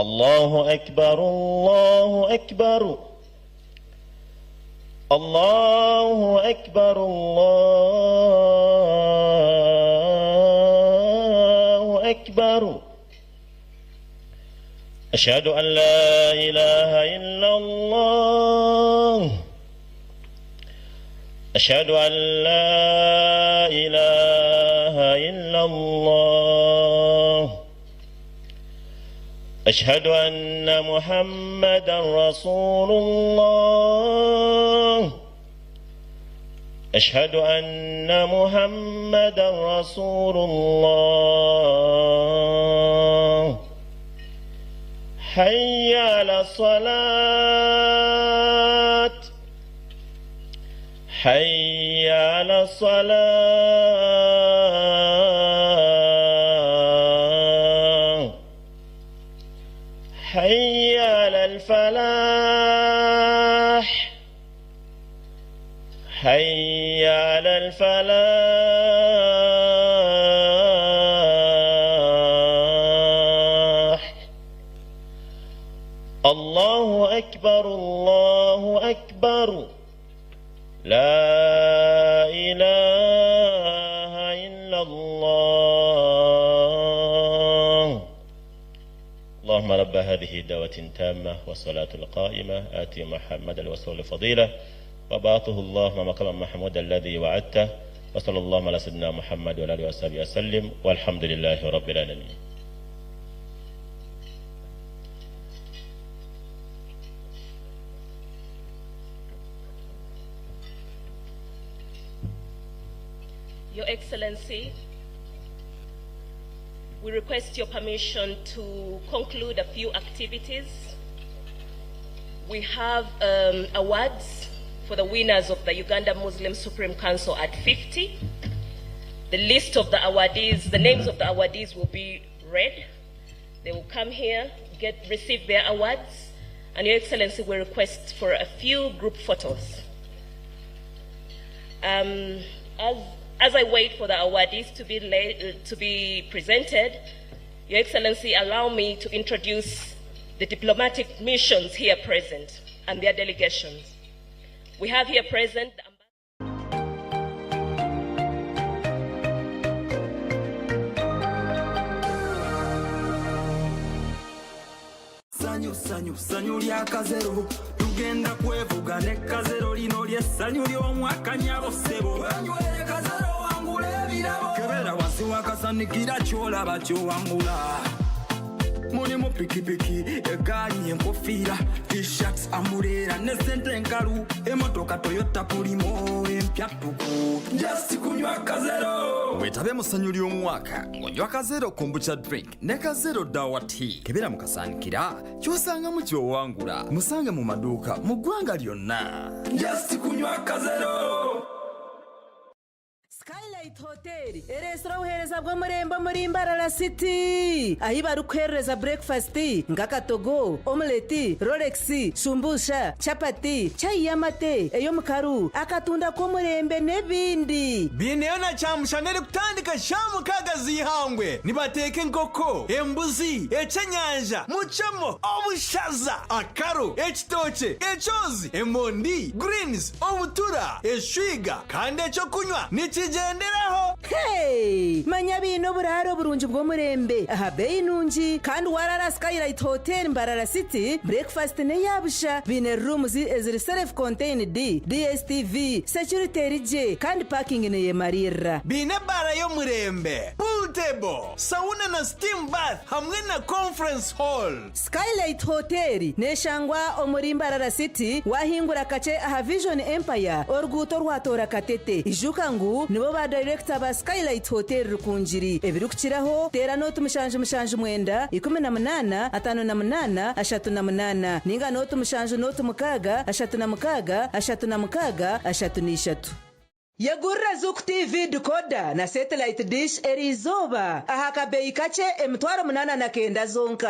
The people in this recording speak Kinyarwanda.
الله أكبر الله أكبر الله أكبر الله أكبر أشهد أن لا إله إلا الله أشهد أن لا إله إلا الله أشهد أن محمدا رسول الله أشهد أن محمدا رسول الله حي على الصلاة حي على الصلاة حي على الفلاح حي على الفلاح الله أكبر الله أكبر لا إله إلا الله اللهم رب هذه الدعوة تامة والصلاة القائمة آتي محمد الوسيلة الفضيلة وبعثه اللهم مقاما محمودا الذي وعدته وصلى الله على سيدنا محمد وعلى آله وصحبه وسلم والحمد لله رب العالمين. Your Excellency, we request your permission to conclude a few activities. We have awards for the winners of the Uganda Muslim Supreme Council at 50. The list of the awardees, the names of the awardees will be read. They will come here, receive their awards, and Your Excellency will request for a few group photos. As I wait for the awardees to be presented, Your Excellency, allow me to introduce the diplomatic missions here present and their delegations. We have here present sanyu lya kazero tugenda kwevuga ne kazero lino lye sanyu ly'omwaka nyabo ssebo banywere kazero wangula ebirabo kebera wansi wakasanikira kyolaba kyowangula mulimu pikipiki egaali enkofiira t-shirts amulera ne sente enkalu emotoka toyota pulimo empyatuku just kunywa kazero wetabe mu ssanyu ly'omwaka ng'onywa kazero kombucha drink ne kazero dawa tea kebera mukasanikira kyosangamu kyowangula musange mu maduuka mu ggwanga lyonna just kunywa kazero. Skylight Hotel eresora uhereza bwo murembo muri Mbarara City ahi barukereza breakfast ngakatogo omelette rolex shumbusha chapati chai yamate eyo mukaru akatunda ko murembe nebindi bineyo na chamushanere kutandika shamu kagazi ihangwe nibateke nkoko embuzi echenyanja muchamo obushaza akaro ekitoche echozi emondi greens obutura eshwiga kandi echo kunywa nikigenderaho. Hey manya bino buraro burunji bwo murembe aha beyi nunji kandi warara Skylight Hotel Mbarara City breakfast ne yabusha bine rooms eziri self contained DSTV security rije kandi parking ne yemarira bine bara yo murembe pool table sauna na steam bath hamwe na conference hall. Skylight Hotel neshangwa omuri Mbarara City wahingura kace aha Vision Empire orguto rwatora katete ijukangu nibo ba director ba Skylight Hotel rukunjiri ebirukiraho tera notu mushanje mwenda 18 58 38 ninga notu mushanje notu mukaga 36 Yagurra Zuku TV decoder na satellite dish erizoba aha kabeyi kace emitwaro 8 zonka.